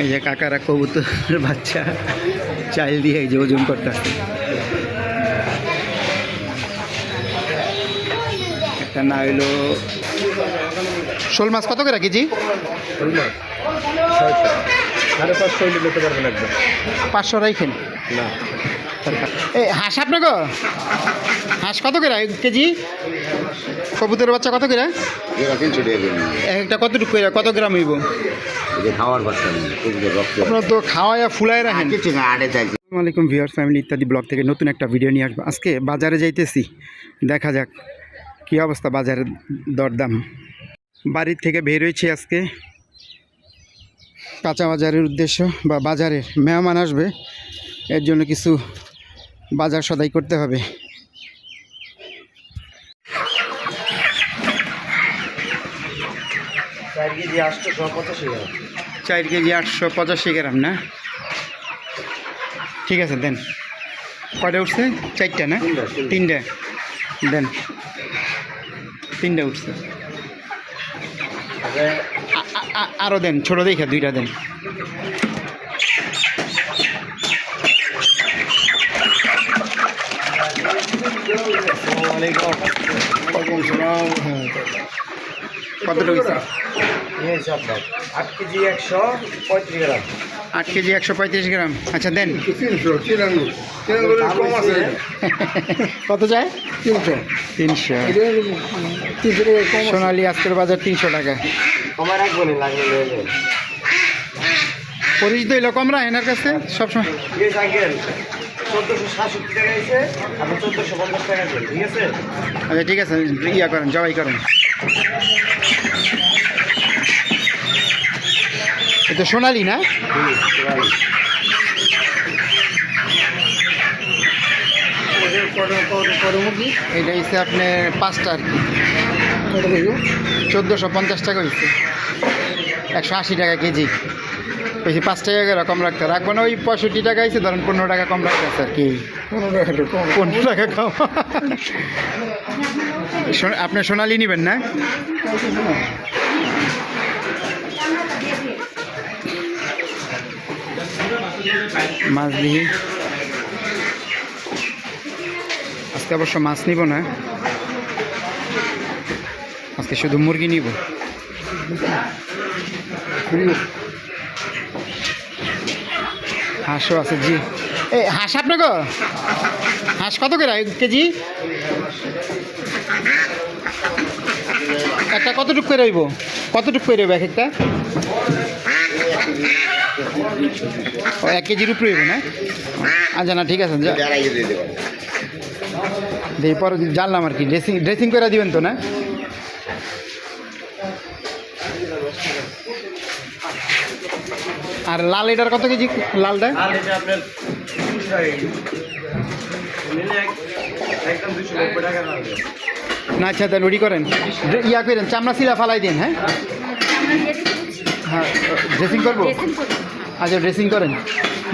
এই যে কাকারা কবুতরের বাচ্চা চাইল দিয়ে এই যে ওজন করতেছে। একটা না হইলো শোল মাছ কত করে কেজি? 550 হইলে নিতে পারবেন একদম। 500 রাইখেন না এই হাঁস আপনাকে হাঁস কত করে কেজি? কবুতরের বাচ্চা কত করে? 300 টাকা। একটা কতটুকু করে কত গ্রাম হইব? খাওয়ার বাচ্চা আপনার তো খাওয়াইয়া ফুলাই রাখেন। চাইছি। আসসালামু আলাইকুম ভিউয়ার্স, ফ্যামিলি ইত্যাদি ব্লগ থেকে নতুন একটা ভিডিও নিয়ে আসবো। আজকে বাজারে যাইতেছি, দেখা যাক কী অবস্থা বাজারের দরদাম। বাড়ির থেকে বের হয়েছি আজকে কাঁচা বাজারের উদ্দেশ্য, বা বাজারের মেহমান আসবে, এর জন্য কিছু বাজার সদাই করতে হবে। চার কেজি 885 গ্রাম। 4 কেজি 885 গ্রাম না? ঠিক আছে দেন। কয়টা উঠছে? 4টা না? 3টা দেন। 3টা উঠছে। আরও দেন, ছোটো দেখে 2টা দেন। কতটা হয়েছে? 8 কেজি 135 গ্রাম। 8 কেজি 135 গ্রাম। আচ্ছা দেন। কত যায়? 300। সোনালি আজকের বাজার 300 টাকা। কমায় রাখবেন লাগলে পরিচিত হইলো কমরা এনার কাছে সবসময়। 1467 টাকা আছে, আপনি 1450 টাকা দেন, ঠিক আছে? আচ্ছা ঠিক আছে, ইয়া করেন, জবাই করেন। এটা সোনালি না? এটা হচ্ছে আপনার 5টা আর কি। 1450 টাকা হয়েছে। 180 টাকা কেজি। বেশি 5 টাকা করে কম রাখবো না। ওই 65 টাকা হয়েছে, ধরেন 15 টাকা কম রাখতে আছে আর কি। 15 টাকা কম। আপনি সোনালি নেবেন না? মাছ দিই আজকে, অবশ্য মাছ নিব না আজকে, শুধু মুরগি নিব। হাঁসও আছে জি। এই হাঁস আপনাকে হাঁস কত করে কেজি? একটা কতটুক করে হইব? কতটুক করে হইব এক একটা? 1 কেজির উপরে হইব না? আচ্ছা না ঠিক আছে, পরে জানলাম আর কি। ড্রেসিং করে দিবেন তো না? আর লাল এটার কত কেজি? লালটা না? আচ্ছা দেন, ওডি করেন, ইয়া করেন, চামড়া শিলা ফালাই দিন। হ্যাঁ হ্যাঁ, ড্রেসিং করবো। আচ্ছা ড্রেসিং করেন,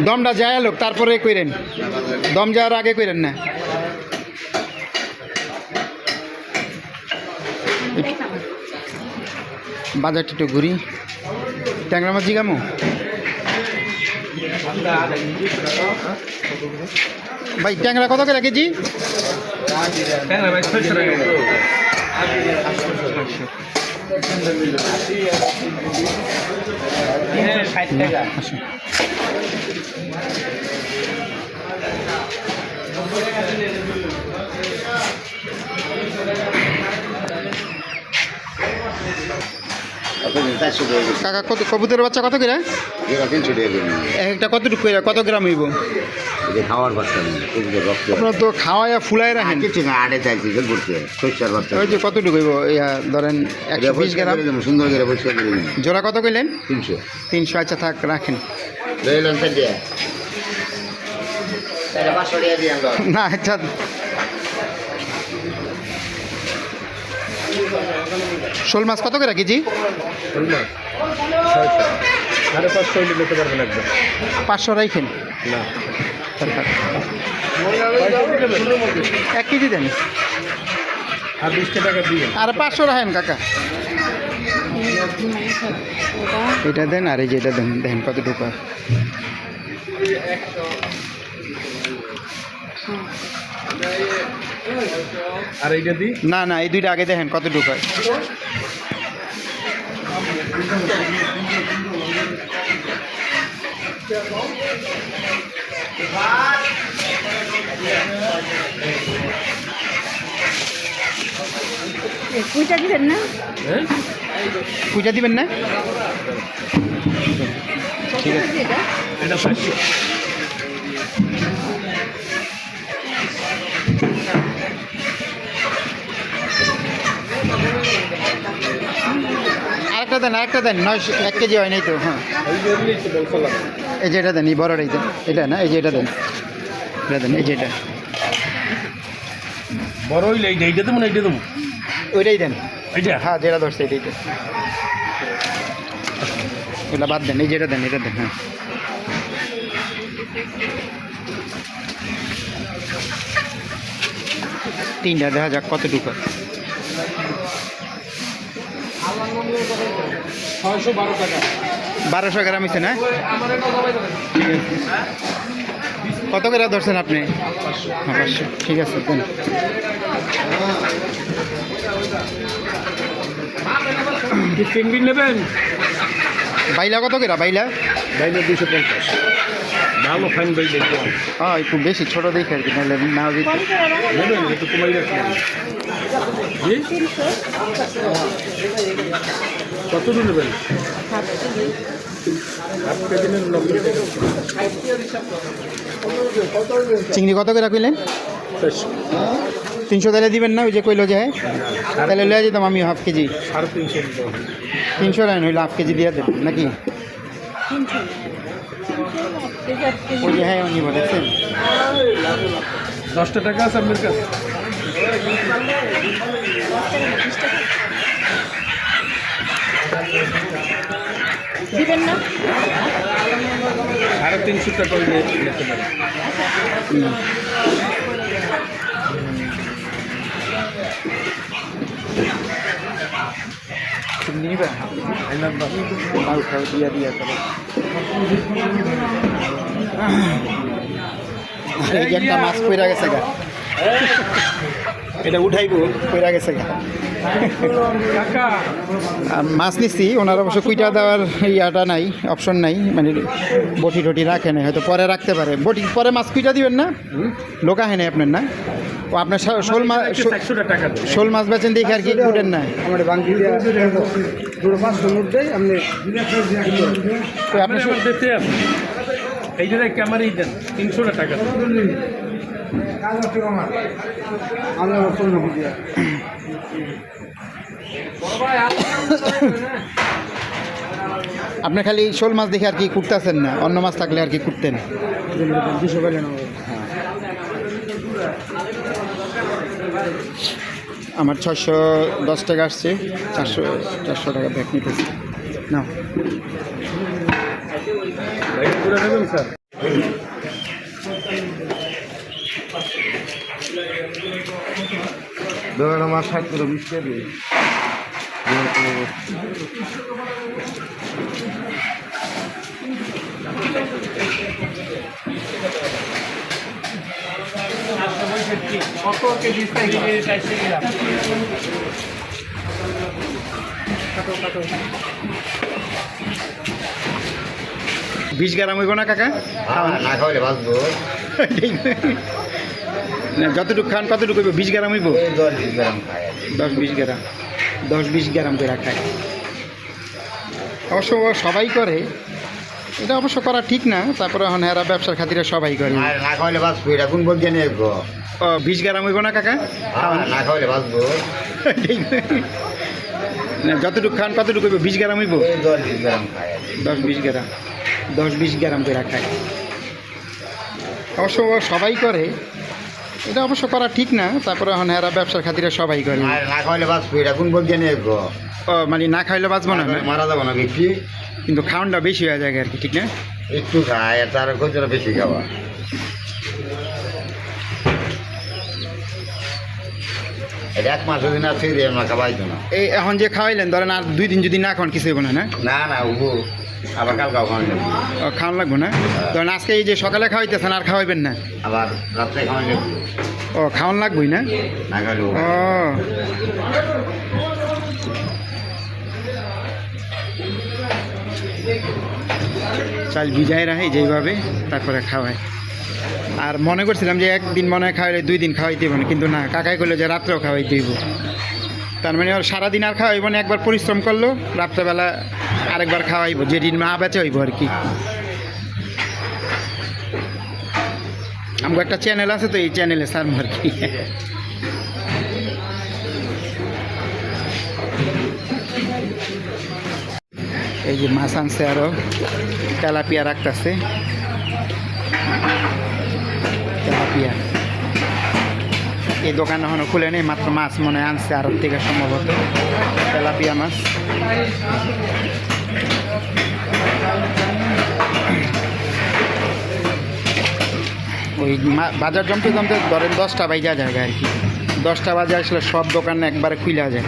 দমটা যায় লোক, তারপরে করেন। দম যাওয়ার আগে করেন না। বাজারটা একটু ঘুরি। ট্যাংরা মাছ জিগামো ভাই, ট্যাংরা কত করে কেজি? কাকা কত কবুতরের বাচ্চা কত করে? 300 টাকা। একটা কতটুকু করে কত গ্রাম হইব? খাওয়ার বাচ্চা আপনার তো খাওয়াইয়া ফুলাই রাখেন। আড়ে চাইছি শস্যার বাচ্চা। ওই যে কতটুকু হইব? ধরেন 120 গ্রাম। সুন্দর করে পরিষ্কার করে দিন। জোড়া কত কইলেন? 300। 300। আচ্ছা থাক, রাখেন। না আচ্ছা শোল মাছ কত করে কেজি? 550 হইলে নিতে পারবেন একদম। 500 রাইখেন না 1 কেজি দেন। আর 20 টাকা দিবেন। আর 500 রাখেন কাকা। এটা দেন আর এই যে এটা দেন, দেখেন কতটুকু হয়। আর এইটা দি না না, এই দুইটা আগে দেখেন কতটুকু হয়। কুইটা দিবেন না? পূজা দিবেন না? ঠিক আছে। এটা এটা 500 আরেকটা দেন, আরেকটা দেন, 1 কেজি হয় নাই তো। হ্যাঁ, এই যে এমনি তো বলছিলাম এই যে এটা দেন, এই বড়টাই দেন। এটা না, এই যে এটা দেন, এটা দেন, এই যে এটা, বড় হইলে এইটা দেবো না এইটা দেবো ওইটাই দেন। এইটা হ্যাঁ, যেটা ধরছে এটাই দেন। ওটা বাদ দেন, এই যে এটা দেন, এটা দেন। হ্যাঁ, তিনটা দেখা যাক কতটুকু হয়। 612 টাকা 1200 গ্রাম হয়েছে না? ঠিক আছে। কত করে ধরছেন আপনি? 500। ঠিক আছে, দেন। কি চিংড়ি নেবেন? বাইলা কত করে? বাইলা বাইরে 250 ভালো ফাইন বাইরে হ্যাঁ, একটু বেশি ছোটো দেখে আর কি, নাহলে না দিতে। কম করে রাখা নেবেন একটু কমাই রাখবেন জি 300 কত নেবেন? Half KG. হাফ কেজি নেন 90 টাকা চিংড়ি কত করে কইলেন? 300 তাহলে দিবেন না? ওই যে কইলো যে তাহলে লয়ে যেতাম আমি হাফ কেজি। 350 300 রাইন হইলে হাফ কেজি দিয়ে দেবেন নাকি? 300 ওই যে হ্যাঁ, উনি বলেছেন। 10 টাকা আছে আপনার কাছে? দিবেন না? 350 টাকা হইলে নিতে পারেন চিংড়ি নিবেন? লাউ খাও, দিয়া দিয়া করো। এই যে একটা মাছ পইরা গেছে গা, এটা উঠাইবো, পইরা গেছে গা। আর মাছ নিচ্ছি, ওনার অবশ্য কুইটা দেওয়ার ইয়াটা নাই, অপশন নাই, মানে বটি টটি রাখে নাই, হয়তো পরে রাখতে পারে। বটি পরে মাছ কুইটা দিবেন না? লোকা হয় নাই আপনার না? ও আপনার শোল মাছ, 100 টাকা শোল মাছ বেচেন দেখে আর কি উঠেন না? আমার বাংকি দিয়া পুরো 500 নোট দেই আপনি তো আপনি আমার দিতে আছে এই যে ক্যামেরাই দেন 300 টাকা আপনি খালি শোল মাছ দেখে আর কি কুটতেছেন না, অন্য মাছ থাকলে আর কি কুটতেন। আমার 610 টাকা আসছে, 400 টাকা ব্যাক নিতেছি না। ভাই পুরো নেবেন স্যার ধরেন আমার 60 করে 20 টাকা দিই কত কেজি থেকে 400 গ্রাম 20 গ্রাম হইব না কাকা? না খাওয়ালে বাঁচবো না, যতটুকু খান কতটুকু হইব? 20 গ্রাম হইব? 10 গ্রাম খায় 10-20 গ্রাম, 10-20 গ্রাম করে খায়। অবশ্য সবাই করে, এটা অবশ্য করা ঠিক না, তারপরে এখন এরা ব্যবসার খাতিরে সবাই করে। আর না খাওয়ালে বাঁচবো এটা কোন বৈজ্ঞানিক গো? 20 গ্রাম হইব না কাকা? না খাওয়ালে বাঁচবো না, যতটুকু খান কতটুকু হইব? 20 গ্রাম হইব? 10 গ্রাম খায় 10-20 গ্রাম, 10-20 গ্রাম করে খায়। অবশ্য সবাই করে, এটা অবশ্য করা ঠিক না, তারপরে এখন এরা ব্যবসার খাতিরে সবাই করে। আর না খাওয়ালে বাঁচবো এটা কোন বৈজ্ঞানিক গো? মানে না খাইলে বাঁচবো না, মারা যাবো না বেশি, কিন্তু খাওয়ানটা বেশি হয়ে যায় আর কি, ঠিক না? একটু খায় আর তার কতটা বেশি খাওয়া। এটা 1 মাস যদি না ছেড়ে দিয়ে আমরা খাওয়াইতো না। এই এখন যে খাওয়াইলেন ধরেন আর 2 দিন যদি না খান কিছু হইব না না? না না উবু আবার কালকে খাওয়াই লাগবে, ও, খাওয়ান লাগবো না? ধরেন আজকে এই যে সকালে খাওয়াইতেছেন আর খাওয়াইবেন না? আবার রাত্রে খাওয়াই লাগবে, ও, খাওয়ান লাগবই না? না খাইলে ও, চাল ভিজাই রাখি যেইভাবে তারপরে খাওয়াই। আর মনে করছিলাম যে একদিন মনে হয় খাওয়াইলে 2 দিন খাওয়াইতে হইব না, কিন্তু না, কাকাই করলো যে রাত্রেও খাওয়াইতে হইব। তার মানে ওর সারাদিন আর খাওয়াইব না, একবার পরিশ্রম করলো, রাত্রেবেলা আরেকবার খাওয়াইব, যেদিন মা বেঁচে হইব আর কি। আমার একটা চ্যানেল আছে তো, এই চ্যানেলে সার আর কি। এই যে মাছ আনছে, আরো তেলাপিয়া রাখতেছে, তেলাপিয়া। এই দোকান এখনো খুলে নেই, মাত্র মাছ মনে হয় আনছে আড়ত থেকে সম্ভবত, তেলাপিয়া মাছ। ওই বাজার জমতে জমতে ধরেন 10টা বাজে যায় আর কি। 10টা বাজে আসলে সব দোকান একবারে খুলে যায়।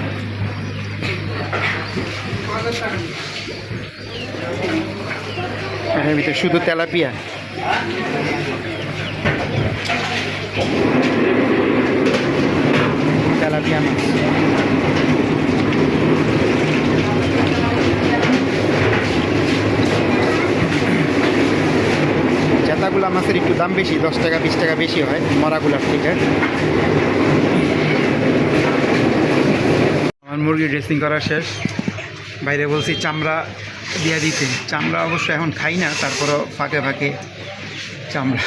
এর ভিতরে শুধু তেলাপিয়া। তেলাপিয়া মাছ। জেতাগুলা মাছের একটু দাম বেশি, 10 টাকা 20 টাকা বেশি হয় মরাগুলার থেকে। আমার মুরগি ড্রেসিং করা শেষ, বাইরে বলছি চামড়া দিয়ে দিতে। চামড়া অবশ্য এখন খাই না, তারপরও ফাঁকে ফাঁকে চামড়া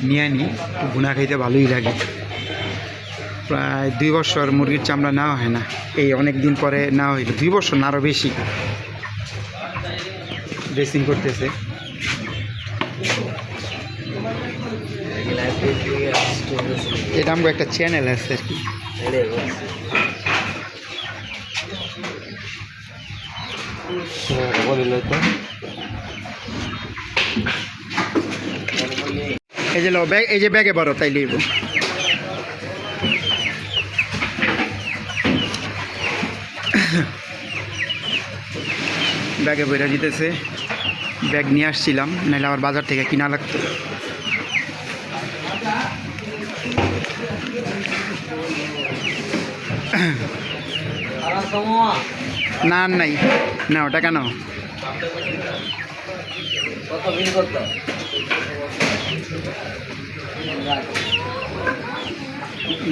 নিয়ে নিই, একটু ভুনা খাইতে ভালোই লাগে। প্রায় 2 বছর মুরগির চামড়া নেওয়া হয় না, এই অনেক দিন পরে নেওয়া হইল। 2 বছর না, আরও বেশি। ড্রেসিং করতেছে। এটা আমার একটা চ্যানেল আছে আর কি। এই যে ব্যাগ, এই যে ব্যাগে বড় তাই লইব। ব্যাগে বইরা দিতেছে। ব্যাগ নিয়ে আসছিলাম, নাহলে আবার বাজার থেকে কিনা লাগতো। না নাই না, ওটা কেন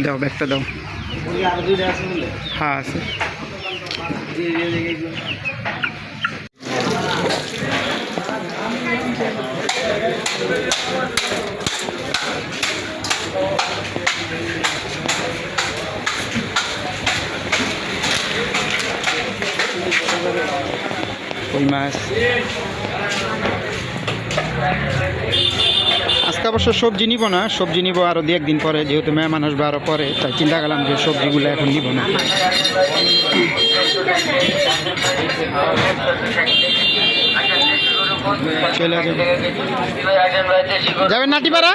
দাও, ব্যাগটা দাও। হ্যাঁ আছে। কই মাছ আজকে অবশ্য সবজি নিব না, সবজি নিব আরও 2-1 দিন পরে, যেহেতু মেহমান আসবে আরও পরে, তাই চিন্তা করলাম যে সবজিগুলো এখন নিব না। চলে যাবেন নাটিপাড়া।